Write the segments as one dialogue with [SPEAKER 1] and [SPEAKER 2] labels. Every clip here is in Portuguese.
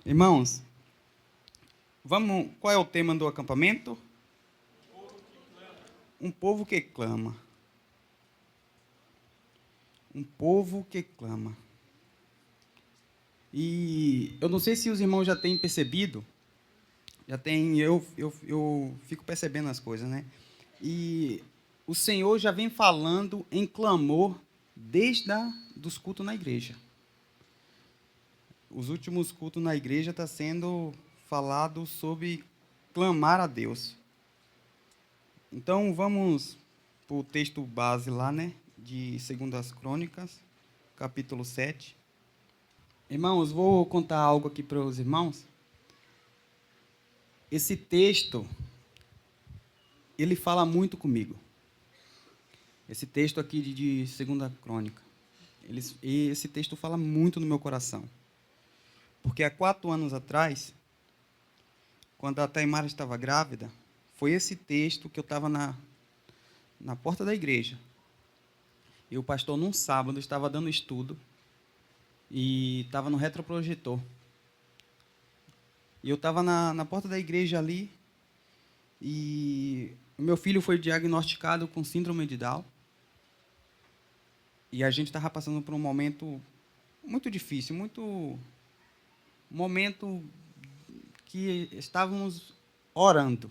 [SPEAKER 1] Irmãos, vamos. Qual é o tema do acampamento? Um povo que clama. Um povo que clama. E eu não sei se os irmãos já têm percebido, já tem, eu fico percebendo as coisas, né? E o Senhor já vem falando em clamor desde dos cultos na igreja. Os últimos cultos na igreja está sendo falado sobre clamar a Deus. Então vamos para o texto base lá, né? De 2 Crônicas, capítulo 7. Irmãos, vou contar algo aqui para os irmãos. Esse texto, ele fala muito comigo. Esse texto aqui de 2 Crônica. Esse texto fala muito no meu coração. Porque há 4 anos atrás, quando a Taimara estava grávida, foi esse texto que eu estava na porta da igreja. E o pastor, num sábado, estava dando estudo e estava no retroprojetor. E eu estava na porta da igreja ali e o meu filho foi diagnosticado com síndrome de Down. E a gente estava passando por um momento muito difícil, muito momento que estávamos orando.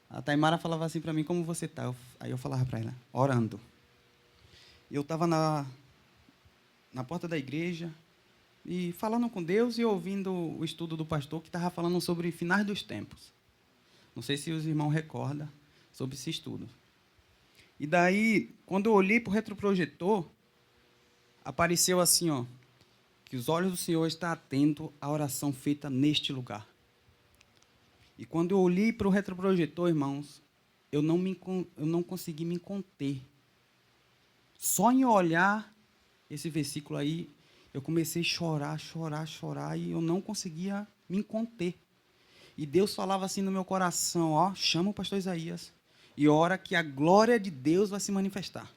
[SPEAKER 1] A Taimara falava assim para mim, como você está? Aí eu falava para ela, orando. Eu estava na porta da igreja e falando com Deus e ouvindo o estudo do pastor que estava falando sobre finais dos tempos. Não sei se os irmãos recordam sobre esse estudo. E daí, quando eu olhei para o retroprojetor, apareceu assim, ó, que os olhos do Senhor estão atentos à oração feita neste lugar. E quando eu olhei para o retroprojetor, irmãos, eu não consegui me conter. Só em olhar esse versículo aí, eu comecei a chorar, chorar, chorar, e eu não conseguia me conter. E Deus falava assim no meu coração, ó, chama o pastor Isaías e ora que a glória de Deus vai se manifestar.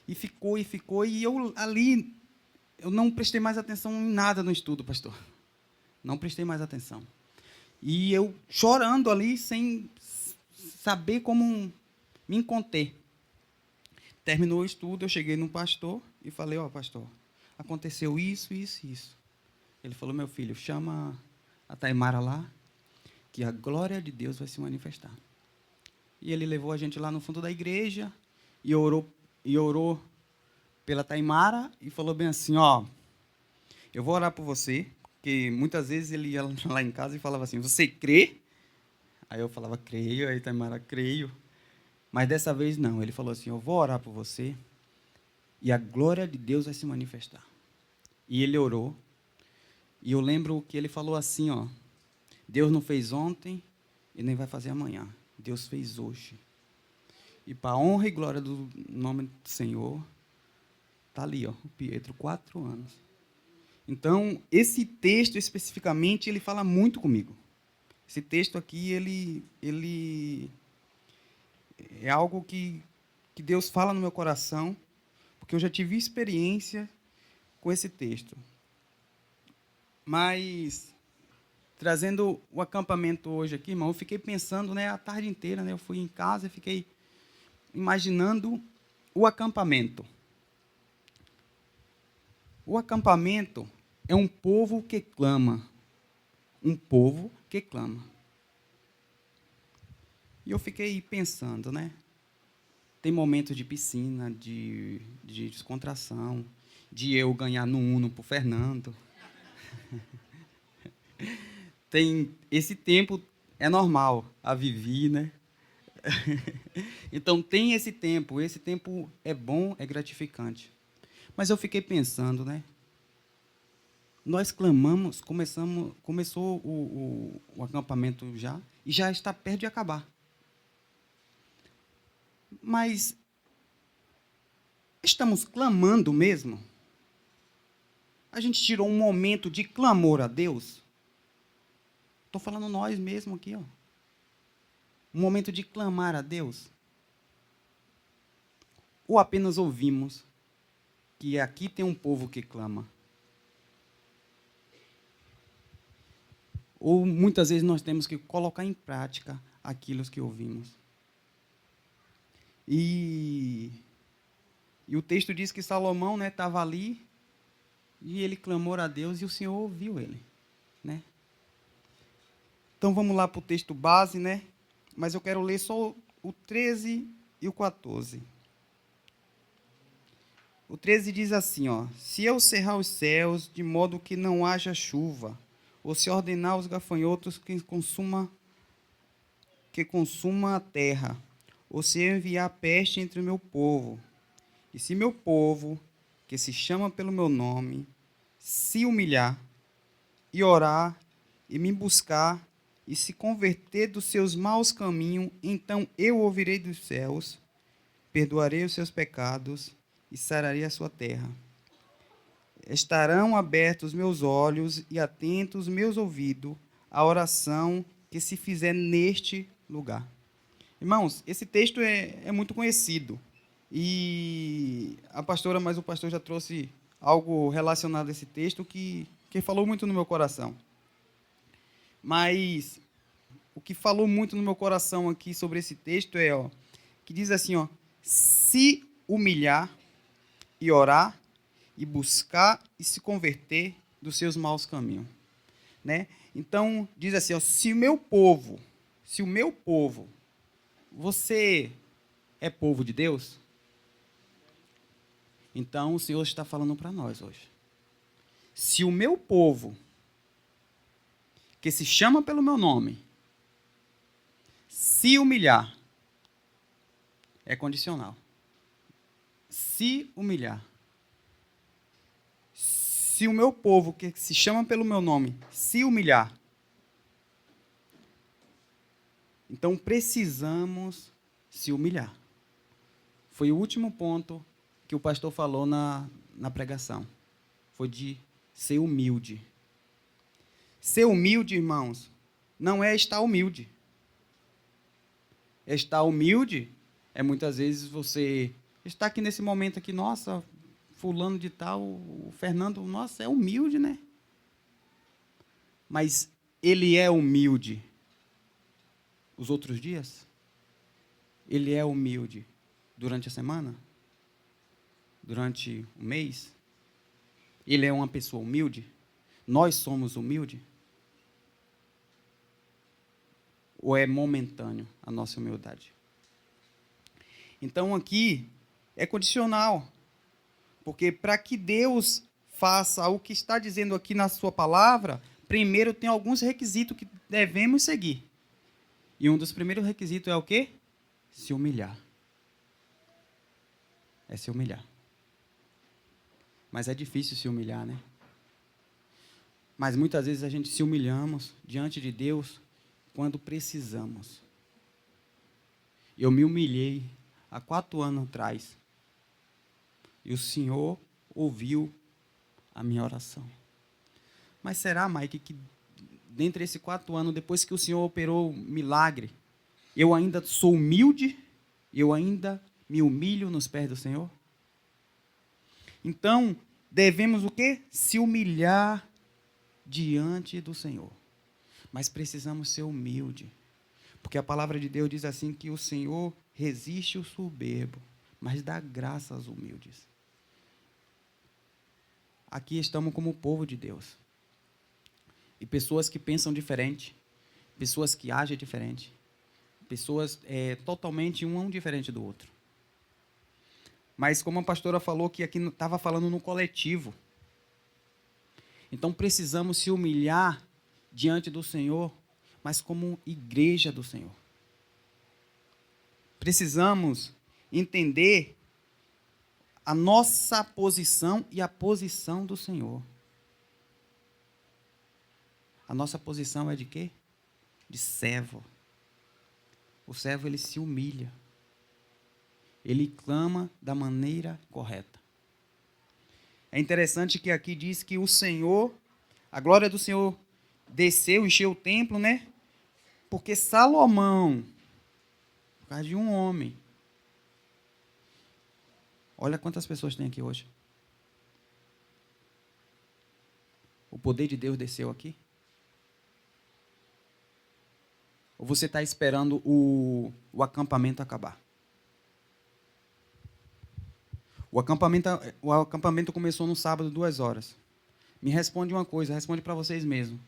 [SPEAKER 1] E ficou, e eu ali, eu não prestei mais atenção em nada no estudo, pastor. Não prestei mais atenção. E eu chorando ali, sem saber como me conter. Terminou o estudo, eu cheguei no pastor e falei, ó, pastor, aconteceu isso, isso, isso. Ele falou, meu filho, chama a Taimara lá, que a glória de Deus vai se manifestar. E ele levou a gente lá no fundo da igreja e orou pela Taimara e falou bem assim, ó, eu vou orar por você, porque muitas vezes ele ia lá em casa e falava assim, você crê? Aí eu falava, creio, aí Taimara, creio. Mas dessa vez não, ele falou assim, eu vou orar por você e a glória de Deus vai se manifestar. E ele orou, e eu lembro que ele falou assim, ó, Deus não fez ontem e nem vai fazer amanhã, Deus fez hoje. E para a honra e glória do nome do Senhor, está ali, ó, o Pietro, 4 anos. Então, esse texto especificamente, ele fala muito comigo. Esse texto aqui, ele é algo que Deus fala no meu coração, porque eu já tive experiência com esse texto. Mas, trazendo o acampamento hoje aqui, irmão, eu fiquei pensando, né, a tarde inteira, né, eu fui em casa e fiquei imaginando o acampamento. O acampamento é um povo que clama. Um povo que clama. E eu fiquei pensando, né? Tem momentos de piscina, de descontração, de eu ganhar no Uno pro Fernando. Tem esse tempo é normal, a Vivi, né? Então tem esse tempo é bom, é gratificante. Mas eu fiquei pensando, né? Nós clamamos, começou o acampamento já, e já está perto de acabar. Mas estamos clamando mesmo? A gente tirou um momento de clamor a Deus? Estou falando nós mesmo aqui, ó. Um momento de clamar a Deus? Ou apenas ouvimos que aqui tem um povo que clama? Ou muitas vezes nós temos que colocar em prática aquilo que ouvimos. E o texto diz que Salomão estava ali e ele clamou a Deus e o Senhor ouviu ele. Né? Então vamos lá para o texto base, né? Mas eu quero ler só o 13 e o 14. O 13 diz assim, ó: se eu cerrar os céus de modo que não haja chuva, ou se ordenar os gafanhotos que consuma a terra, ou se eu enviar peste entre o meu povo, e se meu povo, que se chama pelo meu nome, se humilhar e orar e me buscar e se converter dos seus maus caminhos, então eu ouvirei dos céus, perdoarei os seus pecados e sararei a sua terra. Estarão abertos meus olhos e atentos meus ouvidos à oração que se fizer neste lugar. Irmãos, esse texto é muito conhecido. E mas o pastor já trouxe algo relacionado a esse texto que falou muito no meu coração. Mas o que falou muito no meu coração aqui sobre esse texto que diz assim, se humilhar e orar e buscar e se converter dos seus maus caminhos, né? Então diz assim, se o meu povo, você é povo de Deus? Então o Senhor está falando para nós hoje. Se o meu povo, que se chama pelo meu nome, se humilhar, é condicional. Se humilhar. Se o meu povo, que se chama pelo meu nome, se humilhar, então precisamos se humilhar. Foi o último ponto que o pastor falou na pregação. Foi de ser humilde. Ser humilde, irmãos, não é estar humilde. Estar humilde é muitas vezes você estar aqui nesse momento aqui, nossa, fulano de tal, o Fernando, nossa, é humilde, né? Mas ele é humilde os outros dias? Ele é humilde durante a semana? Durante o mês? Ele é uma pessoa humilde? Nós somos humildes? Ou é momentâneo a nossa humildade? Então aqui é condicional. Porque para que Deus faça o que está dizendo aqui na sua palavra, primeiro tem alguns requisitos que devemos seguir. E um dos primeiros requisitos é o quê? Se humilhar. É se humilhar. Mas é difícil se humilhar, né? Mas muitas vezes a gente se humilhamos diante de Deus quando precisamos. Eu me humilhei há 4 anos atrás. E o Senhor ouviu a minha oração. Mas será, Mike, que dentre esses 4 anos, depois que o Senhor operou milagre, eu ainda sou humilde? Eu ainda me humilho nos pés do Senhor? Então, devemos o quê? Se humilhar diante do Senhor. Mas precisamos ser humildes. Porque a palavra de Deus diz assim que o Senhor resiste o soberbo, mas dá graça aos humildes. Aqui estamos como povo de Deus. E pessoas que pensam diferente, pessoas que agem diferente, pessoas totalmente um diferente do outro. Mas como a pastora falou que aqui estava falando no coletivo. Então precisamos se humilhar diante do Senhor, mas como igreja do Senhor. Precisamos entender a nossa posição e a posição do Senhor. A nossa posição é de quê? De servo. O servo, ele se humilha. Ele clama da maneira correta. É interessante que aqui diz que o Senhor, a glória do Senhor desceu, encheu o templo, né? Porque Salomão, por causa de um homem, olha quantas pessoas tem aqui hoje. O poder de Deus desceu aqui. Ou você está esperando o acampamento acabar? O acampamento começou no sábado, 2 horas. Me responde uma coisa, responde para vocês mesmos.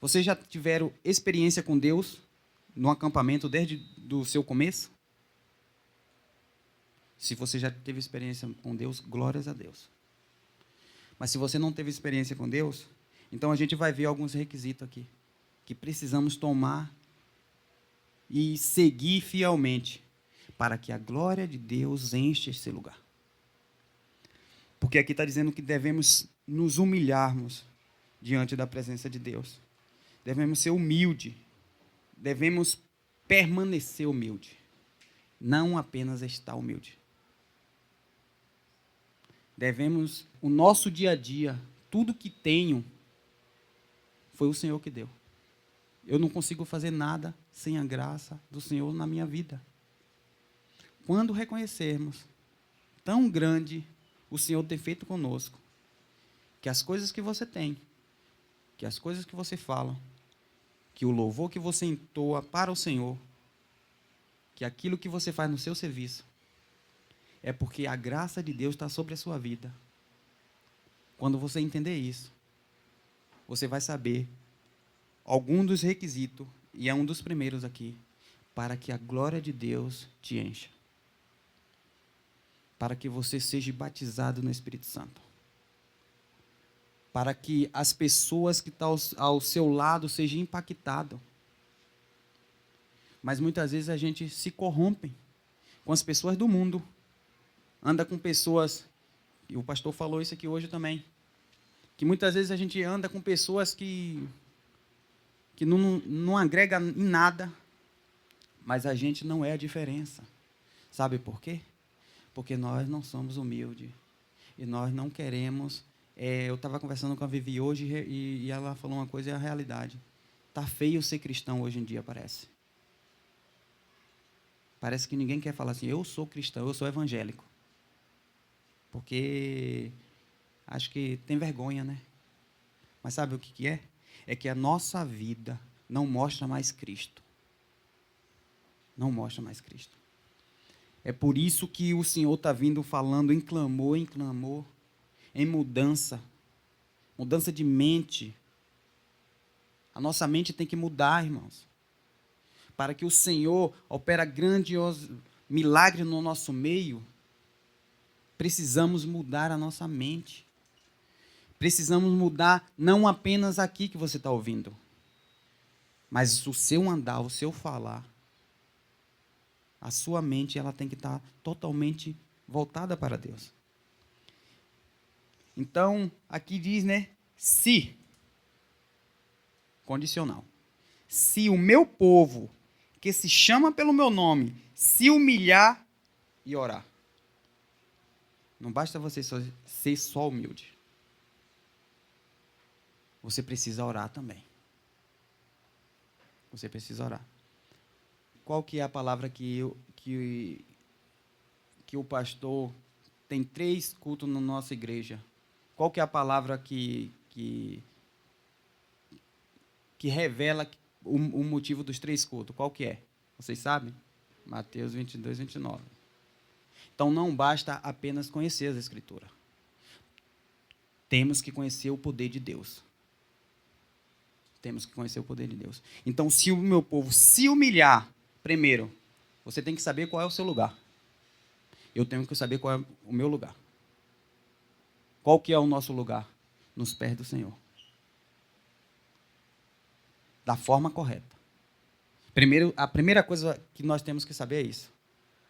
[SPEAKER 1] Vocês já tiveram experiência com Deus no acampamento desde o seu começo? Se você já teve experiência com Deus, glórias a Deus. Mas se você não teve experiência com Deus, então a gente vai ver alguns requisitos aqui que precisamos tomar e seguir fielmente para que a glória de Deus enche esse lugar. Porque aqui está dizendo que devemos nos humilharmos diante da presença de Deus. Devemos ser humildes. Devemos permanecer humilde. Não apenas estar humilde. Devemos, o nosso dia a dia, tudo que tenho, foi o Senhor que deu. Eu não consigo fazer nada sem a graça do Senhor na minha vida. Quando reconhecermos tão grande o Senhor tem feito conosco, que as coisas que você tem, que as coisas que você fala, que o louvor que você entoa para o Senhor, que aquilo que você faz no seu serviço, é porque a graça de Deus está sobre a sua vida. Quando você entender isso, você vai saber algum dos requisitos, e é um dos primeiros aqui, para que a glória de Deus te encha. Para que você seja batizado no Espírito Santo. Para que as pessoas que estão ao seu lado sejam impactadas. Mas muitas vezes a gente se corrompe com as pessoas do mundo. Anda com pessoas, e o pastor falou isso aqui hoje também, que muitas vezes a gente anda com pessoas que não agrega em nada, mas a gente não é a diferença. Sabe por quê? Porque nós não somos humildes. E nós não queremos... eu estava conversando com a Vivi hoje e ela falou uma coisa, é a realidade. Está feio ser cristão hoje em dia, parece. Parece que ninguém quer falar assim, eu sou cristão, eu sou evangélico. Porque acho que tem vergonha, né? Mas sabe o que é? É que a nossa vida não mostra mais Cristo. Não mostra mais Cristo. É por isso que o Senhor está vindo falando em clamor, em mudança. Mudança de mente. A nossa mente tem que mudar, irmãos. Para que o Senhor opere grandioso milagre no nosso meio, precisamos mudar a nossa mente. Precisamos mudar não apenas aqui que você está ouvindo, mas o seu andar, o seu falar. A sua mente ela tem que estar totalmente voltada para Deus. Então, aqui diz, né? Se, condicional. Se o meu povo, que se chama pelo meu nome, se humilhar e orar. Não basta você ser só humilde. Você precisa orar também. Você precisa orar. Qual que é a palavra que o pastor tem 3 cultos na nossa igreja? Qual que é a palavra que revela o motivo dos 3 cultos? Qual que é? Vocês sabem? Mateus 22, 29. Então, não basta apenas conhecer as Escrituras. Temos que conhecer o poder de Deus. Temos que conhecer o poder de Deus. Então, se o meu povo se humilhar, primeiro, você tem que saber qual é o seu lugar. Eu tenho que saber qual é o meu lugar. Qual que é o nosso lugar? Nos pés do Senhor. Da forma correta. Primeiro, a primeira coisa que nós temos que saber é isso.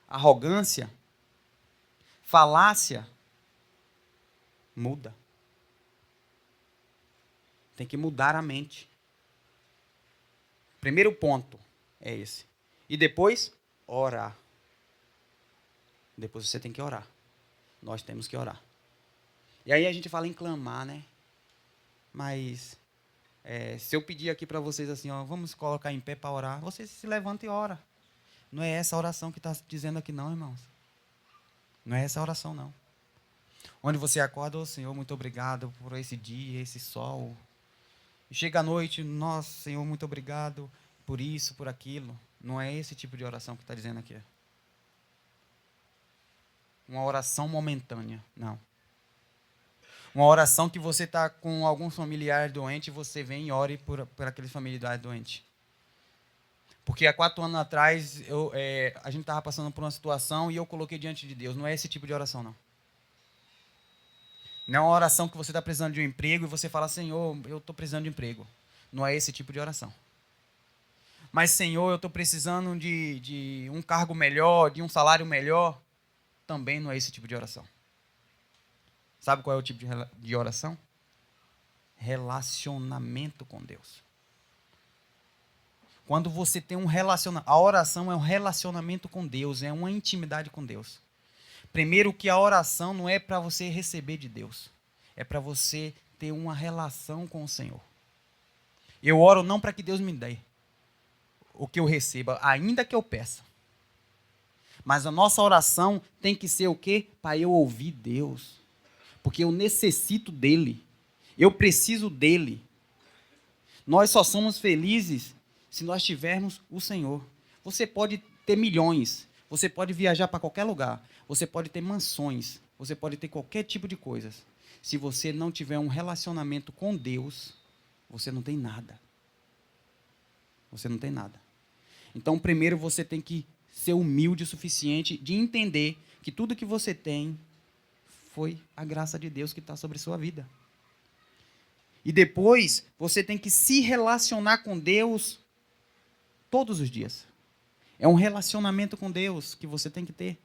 [SPEAKER 1] Arrogância, falácia, muda. Tem que mudar a mente. Primeiro ponto é esse. E depois, orar. Depois você tem que orar. Nós temos que orar. E aí a gente fala em clamar, né? Mas se eu pedir aqui para vocês assim, ó, vamos colocar em pé para orar, vocês se levantam e oram. Não é essa oração que está dizendo aqui não, irmãos. Não é essa oração, não. Onde você acorda, ô Senhor, muito obrigado por esse dia, esse sol. E chega à noite, nossa, Senhor, muito obrigado por isso, por aquilo. Não é esse tipo de oração que está dizendo aqui. Uma oração momentânea, não. Uma oração que você está com algum familiar doente e você vem e ore por aquele familiar doente. Porque há 4 anos atrás, a gente estava passando por uma situação e eu coloquei diante de Deus. Não é esse tipo de oração, não. Não é uma oração que você está precisando de um emprego e você fala, Senhor, eu estou precisando de emprego. Não é esse tipo de oração. Mas, Senhor, eu estou precisando de um cargo melhor, de um salário melhor. Também não é esse tipo de oração. Sabe qual é o tipo de oração? Relacionamento com Deus. Quando você tem um relacionamento, a oração é um relacionamento com Deus, é uma intimidade com Deus. Primeiro que a oração não é para você receber de Deus, é para você ter uma relação com o Senhor. Eu oro não para que Deus me dê o que eu receba, ainda que eu peça. Mas a nossa oração tem que ser o quê? Para eu ouvir Deus. Porque eu necessito dele. Eu preciso dele. Nós só somos felizes se nós tivermos o Senhor. Você pode ter milhões, você pode viajar para qualquer lugar, você pode ter mansões, você pode ter qualquer tipo de coisas. Se você não tiver um relacionamento com Deus, você não tem nada. Você não tem nada. Então, primeiro você tem que ser humilde o suficiente de entender que tudo que você tem foi a graça de Deus que está sobre sua vida. E depois, você tem que se relacionar com Deus todos os dias. É um relacionamento com Deus que você tem que ter.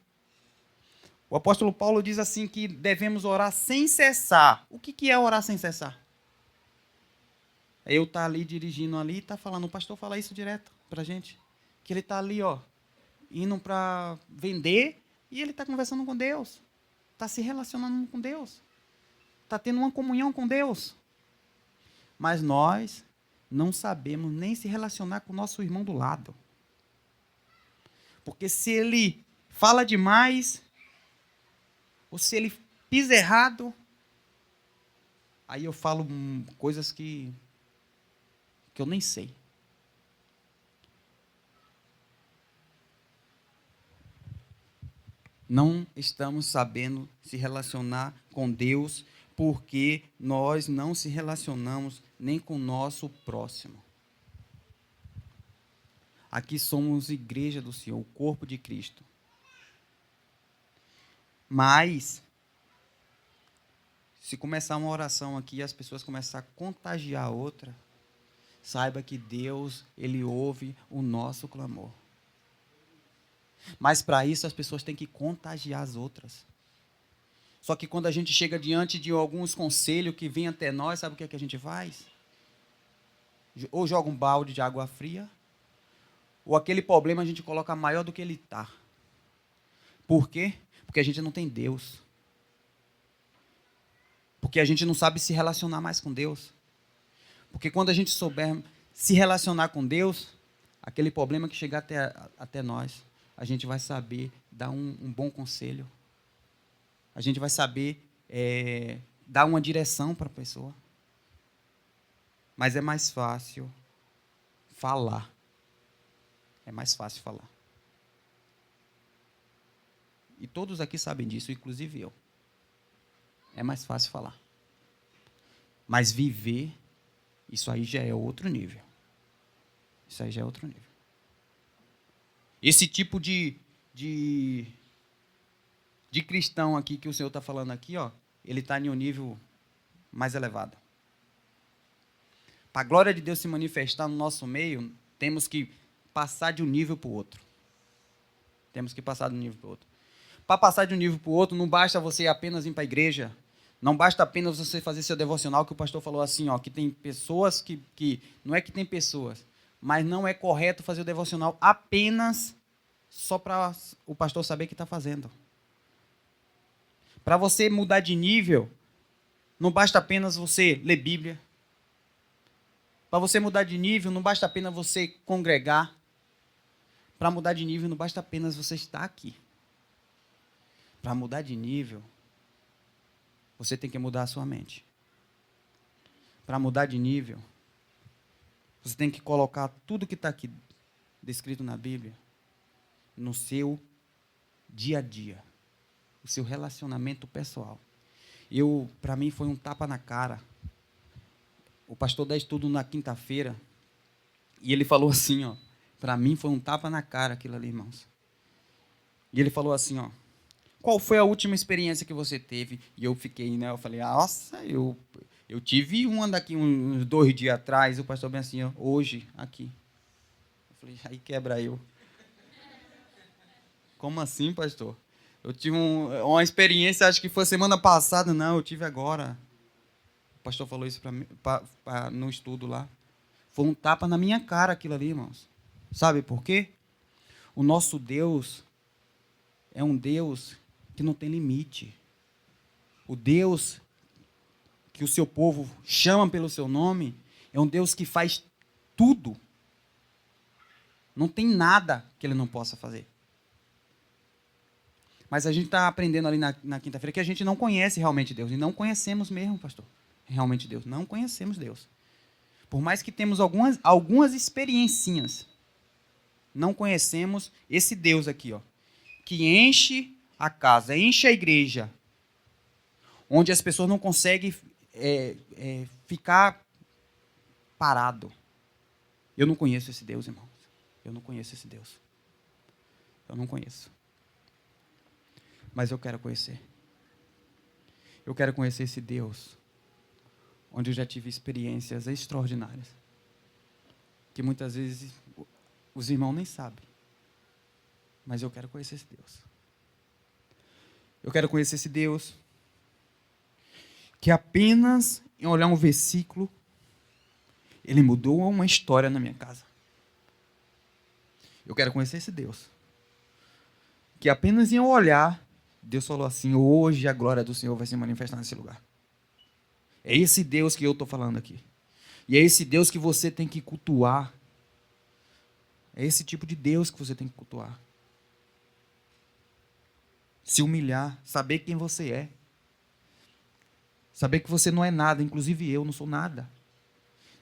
[SPEAKER 1] O apóstolo Paulo diz assim que devemos orar sem cessar. O que é orar sem cessar? Eu tá ali dirigindo ali e tá falando, o pastor fala isso direto pra gente. Que ele tá ali, ó, indo para vender e ele tá conversando com Deus. Tá se relacionando com Deus. Tá tendo uma comunhão com Deus. Mas nós não sabemos nem se relacionar com o nosso irmão do lado. Porque se ele fala demais, ou se ele pisa errado, aí eu falo coisas que eu nem sei. Não estamos sabendo se relacionar com Deus porque nós não se relacionamos nem com o nosso próximo. Aqui somos igreja do Senhor, o corpo de Cristo. Mas, se começar uma oração aqui e as pessoas começarem a contagiar a outra, saiba que Deus, Ele ouve o nosso clamor. Mas para isso as pessoas têm que contagiar as outras. Só que quando a gente chega diante de alguns conselhos que vêm até nós, sabe o que é que a gente faz? Ou joga um balde de água fria, ou aquele problema a gente coloca maior do que ele está. Por quê? Porque a gente não tem Deus. Porque a gente não sabe se relacionar mais com Deus. Porque quando a gente souber se relacionar com Deus, aquele problema que chegar até nós, a gente vai saber dar um bom conselho. A gente vai saber dar uma direção para a pessoa. Mas é mais fácil falar. É mais fácil falar. E todos aqui sabem disso, inclusive eu. É mais fácil falar. Mas viver, isso aí já é outro nível. Isso aí já é outro nível. Esse tipo de cristão aqui que o Senhor está falando aqui, ó, ele está em um nível mais elevado. Para a glória de Deus se manifestar no nosso meio, temos que passar de um nível para o outro. Temos que passar de um nível para o outro. Para passar de um nível para o outro, não basta você apenas ir para a igreja, não basta apenas você fazer seu devocional, que o pastor falou assim, ó, que tem pessoas que não é que tem pessoas, mas não é correto fazer o devocional apenas só para o pastor saber que está fazendo. Para você mudar de nível, não basta apenas você ler Bíblia. Para você mudar de nível, não basta apenas você congregar. Para mudar de nível, não basta apenas você estar aqui. Para mudar de nível, você tem que mudar a sua mente. Para mudar de nível, Você tem que colocar tudo que está aqui descrito na Bíblia no seu dia a dia, o seu relacionamento pessoal. Para mim, foi um tapa na cara. O pastor dá estudo na quinta-feira e ele falou assim, ó, para mim foi um tapa na cara aquilo ali, irmãos. E ele falou assim, ó, qual foi a última experiência que você teve? E eu fiquei, né? Eu falei, nossa, eu tive uma daqui uns 2 dias atrás. O pastor bem assim, ó, hoje, aqui. Eu falei, aí quebra eu. Como assim, pastor? Eu tive uma experiência, acho que foi semana passada. Não, eu tive agora. O pastor falou isso para mim, no estudo lá. Foi um tapa na minha cara aquilo ali, irmãos. Sabe por quê? O nosso Deus é um Deus que não tem limite. O Deus que o seu povo chama pelo seu nome é um Deus que faz tudo. Não tem nada que ele não possa fazer. Mas a gente está aprendendo ali na quinta-feira que a gente não conhece realmente Deus. E não conhecemos mesmo, pastor. Realmente Deus. Não conhecemos Deus. Por mais que temos algumas experiencinhas, não conhecemos esse Deus aqui, ó, que enche a casa, enche a igreja, onde as pessoas não conseguem ficar parado. Eu não conheço esse Deus, irmãos. Eu não conheço esse Deus. Eu não conheço. Mas eu quero conhecer. Eu quero conhecer esse Deus, onde eu já tive experiências extraordinárias, que muitas vezes os irmãos nem sabem. Mas eu quero conhecer esse Deus. Eu quero conhecer esse Deus que apenas em olhar um versículo, ele mudou uma história na minha casa. Eu quero conhecer esse Deus que apenas em olhar, Deus falou assim, hoje a glória do Senhor vai se manifestar nesse lugar. É esse Deus que eu estou falando aqui. E é esse Deus que você tem que cultuar. É esse tipo de Deus que você tem que cultuar. Se humilhar, saber quem você é. Saber que você não é nada, inclusive eu não sou nada.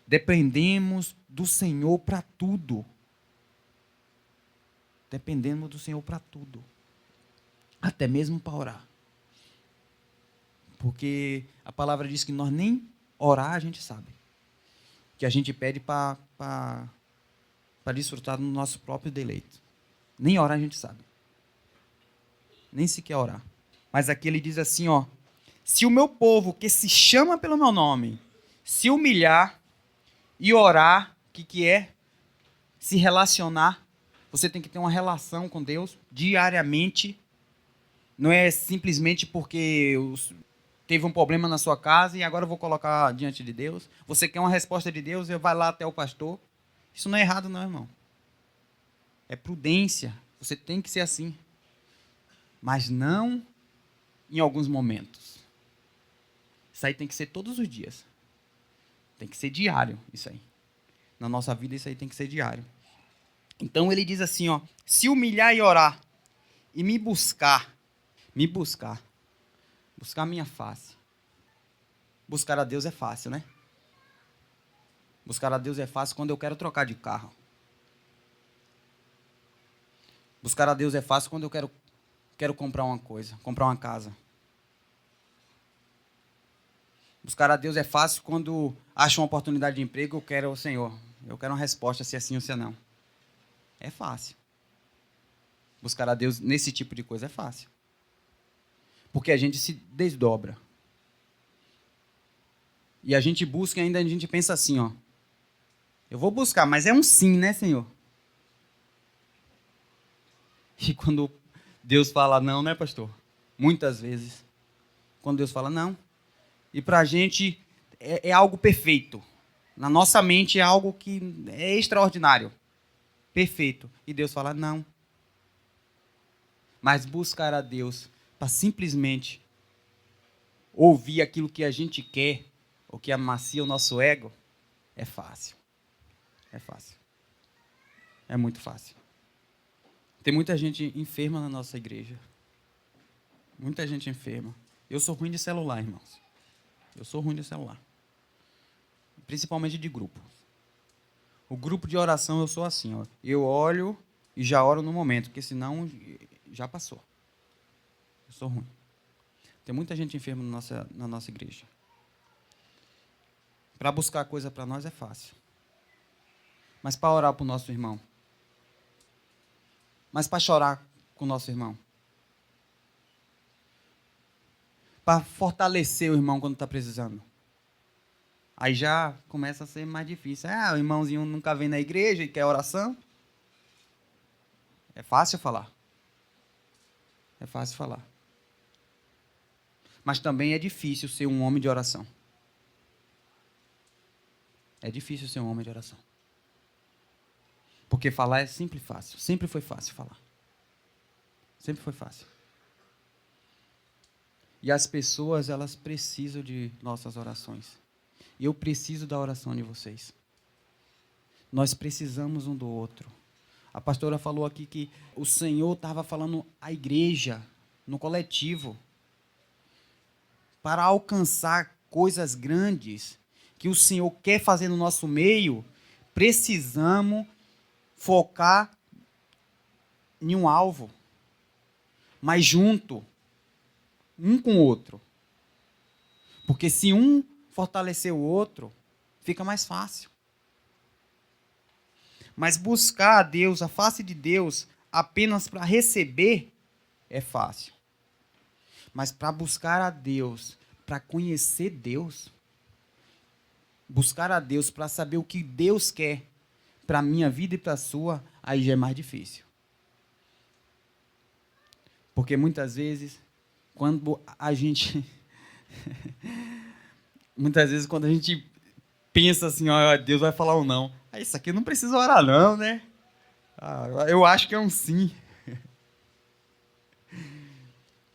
[SPEAKER 1] Dependemos do Senhor para tudo. Dependemos do Senhor para tudo. Até mesmo para orar. Porque a palavra diz que nós nem orar a gente sabe. Que a gente pede para desfrutar do nosso próprio deleite. Nem orar a gente sabe. Nem sequer orar. Mas aqui ele diz assim, ó, se o meu povo que se chama pelo meu nome se humilhar e orar, o que é? Se relacionar. Você tem que ter uma relação com Deus diariamente. Não é simplesmente porque teve um problema na sua casa e agora eu vou colocar diante de Deus. Você quer uma resposta de Deus e vai lá até o pastor. Isso não é errado não, irmão. É prudência. Você tem que ser assim. Mas não em alguns momentos. Isso aí tem que ser todos os dias. Tem que ser diário, isso aí. Na nossa vida, isso aí tem que ser diário. Então, ele diz assim, ó, se humilhar e orar, e me buscar, buscar a minha face. Buscar a Deus é fácil, né? Buscar a Deus é fácil quando eu quero trocar de carro. Buscar a Deus é fácil quando eu quero comprar uma coisa, comprar uma casa. Buscar a Deus é fácil quando acho uma oportunidade de emprego, eu quero, Senhor, eu quero uma resposta se é sim ou se é não. É fácil. Buscar a Deus nesse tipo de coisa é fácil. Porque a gente se desdobra. E a gente busca e ainda a gente pensa assim, ó. Eu vou buscar, mas é um sim, né, Senhor? E quando Deus fala não, né, pastor? Muitas vezes. Quando Deus fala não. E para a gente é algo perfeito. Na nossa mente é algo que é extraordinário. Perfeito. E Deus fala não. Mas buscar a Deus para simplesmente ouvir aquilo que a gente quer, ou que amacia o nosso ego, é fácil. É fácil. É muito fácil. Tem muita gente enferma na nossa igreja. Muita gente enferma. Eu sou ruim de celular, irmãos. Eu sou ruim de celular. Principalmente de grupo. O grupo de oração eu sou assim, ó. Eu olho e já oro no momento, porque senão já passou. Eu sou ruim. Tem muita gente enferma na nossa igreja. Para buscar coisa para nós é fácil. Mas para orar para o nosso irmão. Mas para chorar com o nosso irmão. Para fortalecer o irmão quando está precisando. Aí já começa a ser mais difícil. O irmãozinho nunca vem na igreja e quer oração. É fácil falar. É fácil falar. Mas também é difícil ser um homem de oração. É difícil ser um homem de oração. Porque falar é sempre fácil. Sempre foi fácil falar. Sempre foi fácil. E as pessoas, elas precisam de nossas orações. E eu preciso da oração de vocês. Nós precisamos um do outro. A pastora falou aqui que o Senhor estava falando à igreja, no coletivo, para alcançar coisas grandes que o Senhor quer fazer no nosso meio, precisamos focar em um alvo, mas junto, um com o outro. Porque se um fortalecer o outro, fica mais fácil. Mas buscar a Deus, a face de Deus, apenas para receber, é fácil. Mas para buscar a Deus, para conhecer Deus, buscar a Deus para saber o que Deus quer para a minha vida e para a sua, aí já é mais difícil. Porque muitas vezes, quando a gente pensa assim, ó, Deus vai falar um não. Isso aqui não precisa orar não, né? Eu acho que é um sim.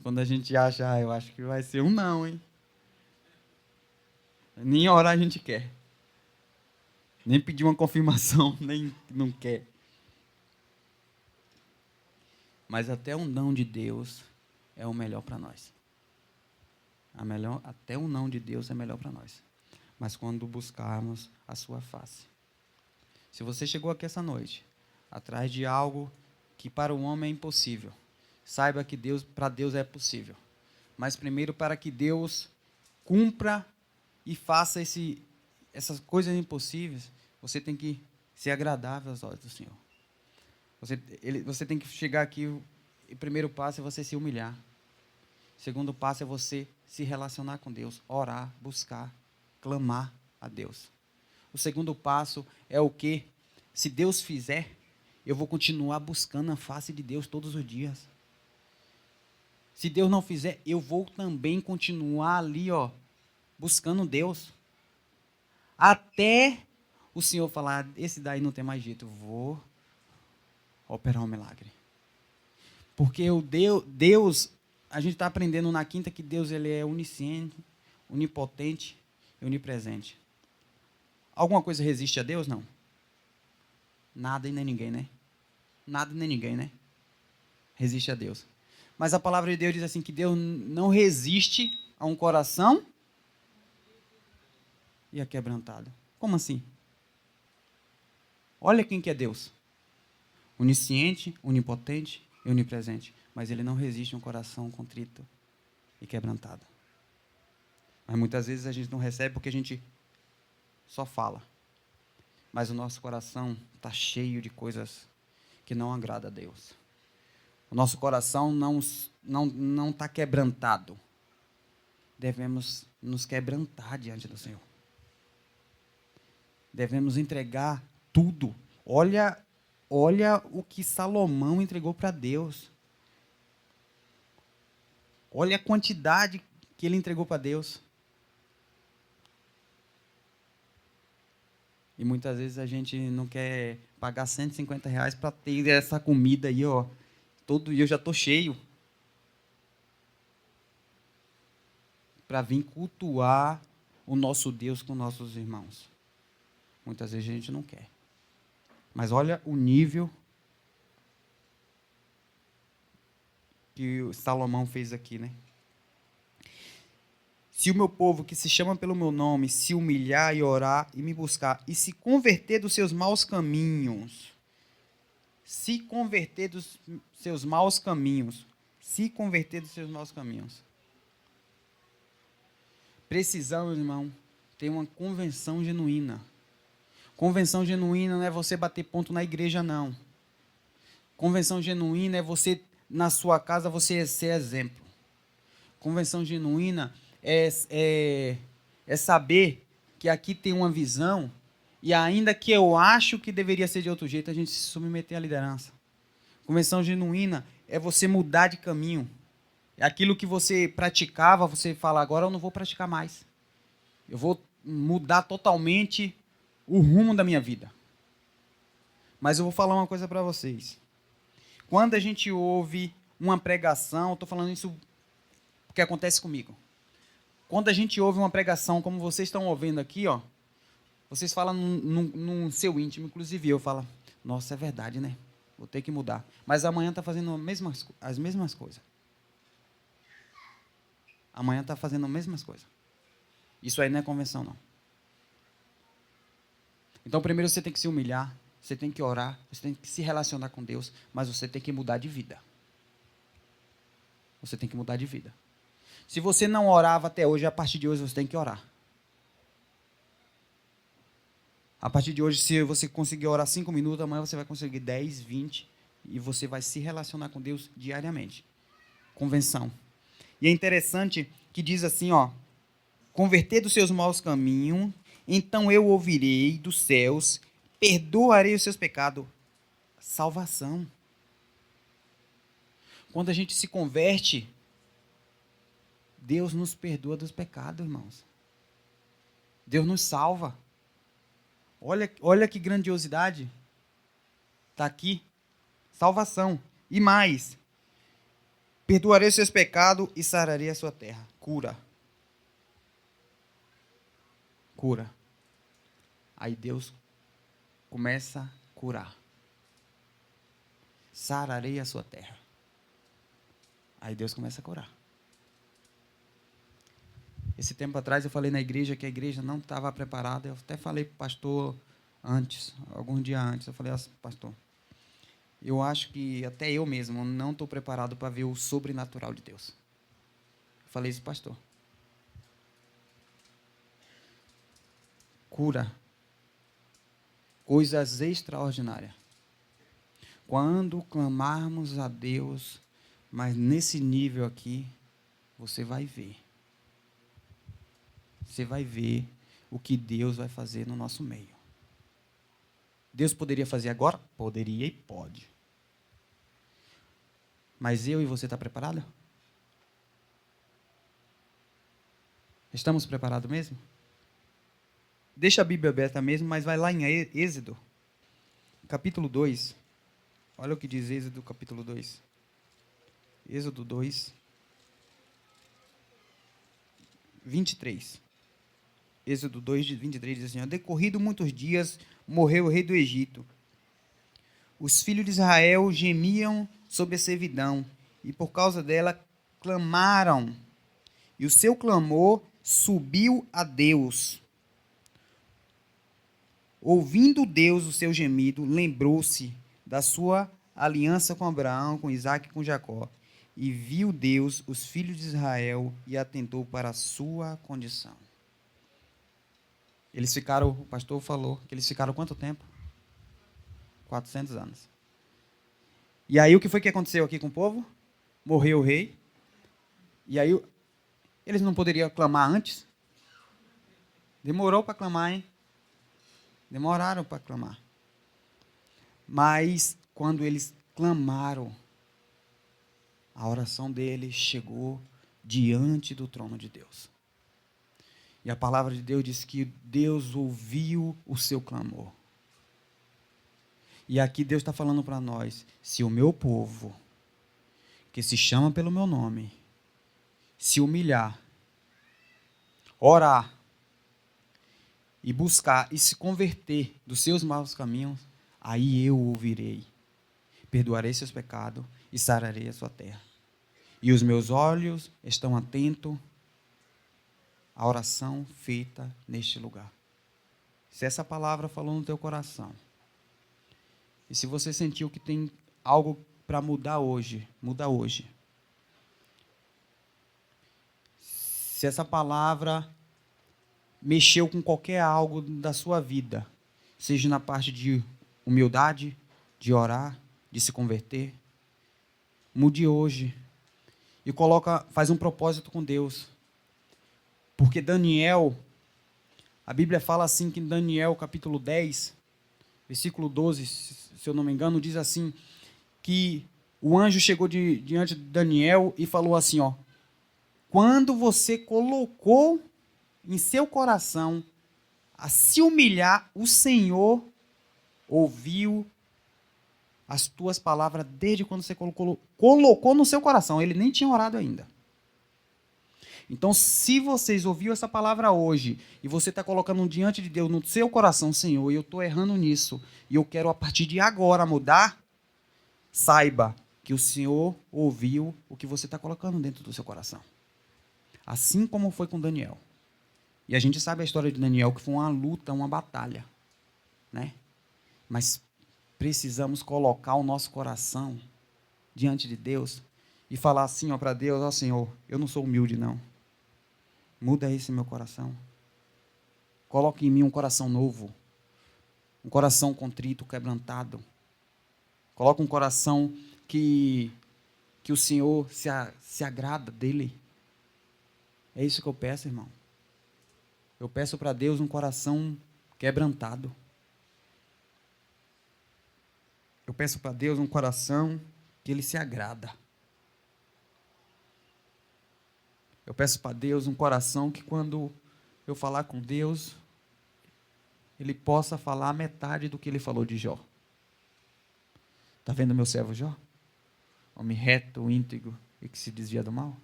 [SPEAKER 1] Quando a gente acha, eu acho que vai ser um não, hein? Nem orar a gente quer. Nem pedir uma confirmação, nem não quer. Mas até um não de Deus é o melhor para nós. Até um não de Deus é melhor para nós. Mas quando buscarmos a sua face. Se você chegou aqui essa noite, atrás de algo que para o homem é impossível, saiba que para Deus é possível. Mas primeiro, para que Deus cumpra e faça essas coisas impossíveis, você tem que ser agradável aos olhos do Senhor. Você tem que chegar aqui, o primeiro passo é você se humilhar. O segundo passo é você se relacionar com Deus, orar, buscar, clamar a Deus. O segundo passo é o quê? Se Deus fizer, eu vou continuar buscando a face de Deus todos os dias. Se Deus não fizer, eu vou também continuar ali, ó, buscando Deus. Até o Senhor falar, esse daí não tem mais jeito, eu vou operar um milagre. Porque Deus, a gente está aprendendo na quinta que Deus ele é onisciente, onipotente e onipresente. Alguma coisa resiste a Deus? Não. Nada e nem ninguém, né? Nada e nem ninguém, né? Resiste a Deus. Mas a palavra de Deus diz assim, que Deus não resiste a um coração e aquebrantado. Como assim? Olha quem que é Deus. Onisciente, onipotente e onipresente. Mas ele não resiste a um coração contrito e quebrantado. Mas muitas vezes a gente não recebe porque a gente só fala. Mas o nosso coração está cheio de coisas que não agradam a Deus. O nosso coração não está quebrantado. Devemos nos quebrantar diante do Senhor. Devemos entregar tudo. Olha o que Salomão entregou para Deus. Olha a quantidade que ele entregou para Deus. E muitas vezes a gente não quer pagar R$ 150 para ter essa comida aí, ó. Todo dia eu já estou cheio. Para vir cultuar o nosso Deus com nossos irmãos. Muitas vezes a gente não quer. Mas olha o nível que o Salomão fez aqui, né? Se o meu povo, que se chama pelo meu nome, se humilhar e orar e me buscar, e se converter dos seus maus caminhos, se converter dos seus maus caminhos, se converter dos seus maus caminhos. Precisamos, irmão, ter uma convenção genuína. Convenção genuína não é você bater ponto na igreja, não. Convenção genuína é você, na sua casa, você ser exemplo. Convenção genuína é saber que aqui tem uma visão e ainda que eu acho que deveria ser de outro jeito, a gente se submeter à liderança. Convenção genuína é você mudar de caminho. É aquilo que você praticava, você fala, agora eu não vou praticar mais. Eu vou mudar totalmente o rumo da minha vida. Mas eu vou falar uma coisa para vocês. Quando a gente ouve uma pregação, estou falando isso porque acontece comigo. Quando a gente ouve uma pregação, como vocês estão ouvindo aqui, ó, vocês falam no seu íntimo, inclusive eu falo, nossa, é verdade, né? Vou ter que mudar. Mas amanhã está fazendo as mesmas coisas. Amanhã está fazendo as mesmas coisas. Isso aí não é convenção, não. Então, primeiro você tem que se humilhar, você tem que orar, você tem que se relacionar com Deus, mas você tem que mudar de vida. Você tem que mudar de vida. Se você não orava até hoje, a partir de hoje você tem que orar. A partir de hoje, se você conseguir orar 5 minutos, amanhã você vai conseguir 10, 20, e você vai se relacionar com Deus diariamente. Convenção. E é interessante que diz assim, ó, converter dos seus maus caminhos, então eu ouvirei dos céus, perdoarei os seus pecados. Salvação. Quando a gente se converte, Deus nos perdoa dos pecados, irmãos. Deus nos salva. Olha que grandiosidade. Está aqui. Salvação. E mais. Perdoarei os seus pecados e sararei a sua terra. Cura. Cura. Aí Deus começa a curar. Sararei a sua terra. Aí Deus começa a curar. Esse tempo atrás eu falei na igreja que a igreja não estava preparada. Eu até falei para o pastor antes, alguns dias antes. Eu falei assim, pastor, eu acho que até eu mesmo não estou preparado para ver o sobrenatural de Deus. Eu falei isso, pastor. Cura. Coisas extraordinárias. Quando clamarmos a Deus, mas nesse nível aqui, você vai ver. Você vai ver o que Deus vai fazer no nosso meio. Deus poderia fazer agora? Poderia e pode. Mas eu e você está preparado? Estamos preparados mesmo? Deixa a Bíblia aberta mesmo, mas vai lá em Êxodo, capítulo 2. Olha o que diz Êxodo, capítulo 2. Êxodo 2, 23. Êxodo 2, 23 diz assim, decorrido muitos dias, morreu o rei do Egito. Os filhos de Israel gemiam sob a servidão, e por causa dela clamaram. E o seu clamor subiu a Deus. Ouvindo Deus o seu gemido, lembrou-se da sua aliança com Abraão, com Isaque e com Jacó. E viu Deus os filhos de Israel e atentou para a sua condição. Eles ficaram, o pastor falou, que eles ficaram quanto tempo? 400 anos. E aí o que foi que aconteceu aqui com o povo? Morreu o rei. E aí eles não poderiam clamar antes? Demorou para clamar, hein? Demoraram para clamar. Mas quando eles clamaram, a oração deles chegou diante do trono de Deus. E a palavra de Deus diz que Deus ouviu o seu clamor. E aqui Deus está falando para nós, se o meu povo, que se chama pelo meu nome, se humilhar, orar, e buscar e se converter dos seus maus caminhos, aí eu ouvirei, perdoarei seus pecados e sararei a sua terra. E os meus olhos estão atentos a oração feita neste lugar. Se essa palavra falou no teu coração, e se você sentiu que tem algo para mudar hoje, muda hoje. Se essa palavra mexeu com qualquer algo da sua vida, seja na parte de humildade, de orar, de se converter, mude hoje e faz um propósito com Deus. Porque Daniel, a Bíblia fala assim que em Daniel capítulo 10, versículo 12, se eu não me engano, diz assim, que o anjo chegou diante de Daniel e falou assim, ó, quando você colocou em seu coração a se humilhar, o Senhor ouviu as tuas palavras desde quando você colocou no seu coração. Ele nem tinha orado ainda. Então, se vocês ouviram essa palavra hoje e você está colocando diante de Deus no seu coração, Senhor, e eu estou errando nisso, e eu quero a partir de agora mudar, saiba que o Senhor ouviu o que você está colocando dentro do seu coração. Assim como foi com Daniel. E a gente sabe a história de Daniel, que foi uma luta, uma batalha, né? Mas precisamos colocar o nosso coração diante de Deus e falar assim, ó, para Deus, ó Senhor, eu não sou humilde não. Muda esse meu coração. Coloque em mim um coração novo. Um coração contrito, quebrantado. Coloque um coração que o Senhor se agrada dele. É isso que eu peço, irmão. Eu peço para Deus um coração quebrantado. Eu peço para Deus um coração que Ele se agrada. Eu peço para Deus um coração que quando eu falar com Deus, Ele possa falar metade do que Ele falou de Jó. Está vendo meu servo Jó? Homem reto, íntegro e que se desvia do mal.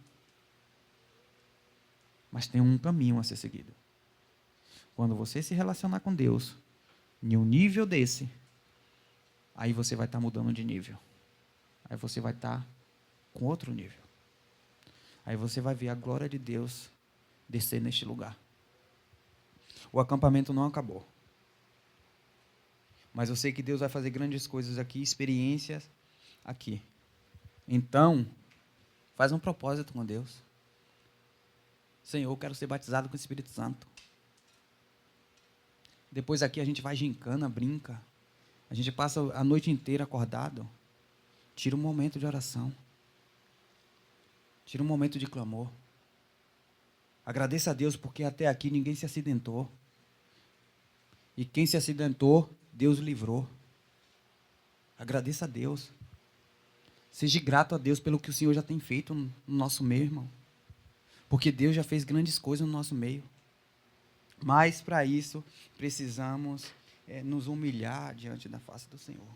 [SPEAKER 1] Mas tem um caminho a ser seguido. Quando você se relacionar com Deus, em um nível desse, aí você vai estar mudando de nível. Aí você vai estar com outro nível. Aí você vai ver a glória de Deus descer neste lugar. O acampamento não acabou. Mas eu sei que Deus vai fazer grandes coisas aqui, experiências aqui. Então, faz um propósito com Deus. Senhor, eu quero ser batizado com o Espírito Santo. Depois aqui a gente vai gincana, brinca. A gente passa a noite inteira acordado. Tira um momento de oração. Tira um momento de clamor. Agradeça a Deus porque até aqui ninguém se acidentou. E quem se acidentou, Deus livrou. Agradeça a Deus. Seja grato a Deus pelo que o Senhor já tem feito no nosso meio, irmão. Porque Deus já fez grandes coisas no nosso meio. Mas para isso precisamos nos humilhar diante da face do Senhor.